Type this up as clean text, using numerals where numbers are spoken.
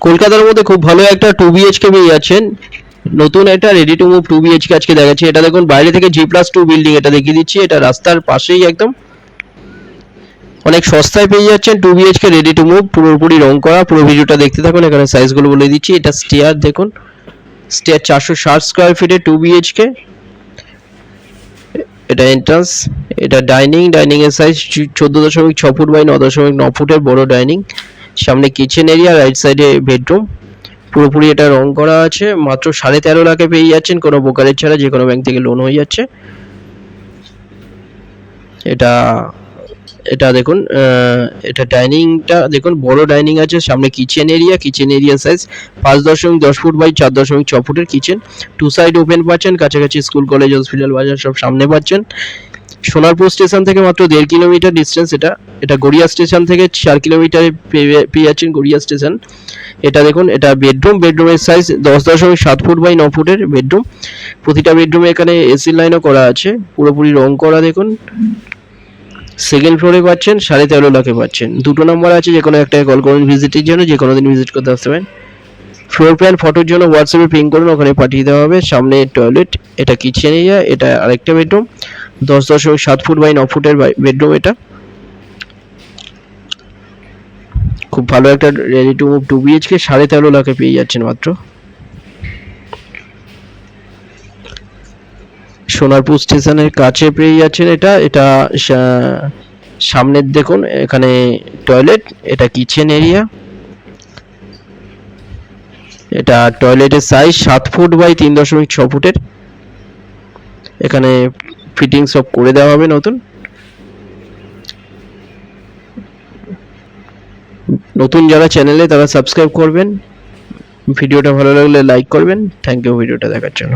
কলকাতার মধ্যে খুব ভালো একটা 2 BHK পেয়ে যাচ্ছেন। নতুন একটা রেডি টু মুভ 2 BHK আজকে দেখাচ্ছি। এটা দেখুন বাইরে থেকে G+2 বিল্ডিং, এটা দেখিয়ে দিচ্ছি। এটা রাস্তার পাশেই একদম, অনেক সস্তায় পেয়ে যাচ্ছেন 2 BHK রেডি টু মুভ, পুরোপুরি রং করা। পুরো ভিডিওটা দেখতে থাকুন, এখানে সাইজগুলো বলে দিচ্ছি। এটা স্টেয়ার দেখুন, স্টেয়ার 460 স্কোয়ার ফিটে 2 BHK। এটা এন্ট্রান্স, এটা ডাইনিং, ডাইনিং এর সাইজ 14.6 ফুট বাই 9.9 ফুটের বড় ডাইনিং। সামনে কিচেন এরিয়া, রাইট সাইডে বেডরুম। পুরোপুরি এটা রং করা আছে। মাত্র 13.5 লাখে পেয়ে যাচ্ছেন, কোনো ব্রোকারেজ ছাড়া, যে কোনো ব্যাংক থেকে লোন হয়ে যাচ্ছে। এটা এটা দেখুন, এটা ডাইনিংটা দেখুন, বড় ডাইনিং আছে। সামনে kitchen area, kitchen area size 5.10 foot by 4.6 ফুটের কিচেন। 2 সাইড ওপেন পাচ্ছেন, কাছাকাছি স্কুল, কলেজ, হসপিটাল, বাজার সব সামনে পাচ্ছেন। সোনারপুর স্টেশন থেকে মাত্র 1.5 কিলোমিটার ডিস্টেন্স। এটা গড়িয়া স্টেশন থেকে 4 কিলোমিটারে পেয়ে যাচ্ছেন গড়িয়া স্টেশন। এটা দেখুন, এটা বেডরুমের সাইজ 10.7 ফুট বাই 9 ফুটের বেডরুম। প্রতিটা বেডরুমে এখানে এসি লাইনও করা আছে, পুরোপুরি রং করা দেখুন। সেকেন্ড ফ্লোরে পাচ্ছেন, 13.5 লাখে পাচ্ছেন। 2টো নাম্বার আছে, যে কোনো একটায় কল করুন ভিজিটের জন্য, যে কোনো দিন ভিজিট করতে আসতে পারেন। ফ্লোর প্ল্যান ফটোর জন্য হোয়াটসঅ্যাপে পিং করুন, ওখানে পাঠিয়ে দেওয়া হবে। সামনে টয়লেট, এটা কিচেন এরিয়া, এটা আরেকটা বেডরুম, 10.7 ফুট বাই 9 ফুটের বেডরুম। এটা খুব ভালো একটা রেডি টু মুভ 2 BHK, 13.5 লাখে পেয়ে যাচ্ছেন মাত্র। সোনারপুর স্টেশনের কাছে পেয়ে যাচ্ছেন এটা সামনের দেখুন, এখানে টয়লেট, এটা কিচেন এরিয়া। এটা টয়লেটের সাইজ 7 ফুট বাই 3.6 ফুটের। এখানে ফিটিং সব করে দেওয়া হবে নতুন। নতুন যারা চ্যানেলে, তারা সাবস্ক্রাইব করবেন। ভিডিওটা ভালো লাগলে লাইক করবেন। থ্যাংক ইউ ভিডিওটা দেখার জন্য।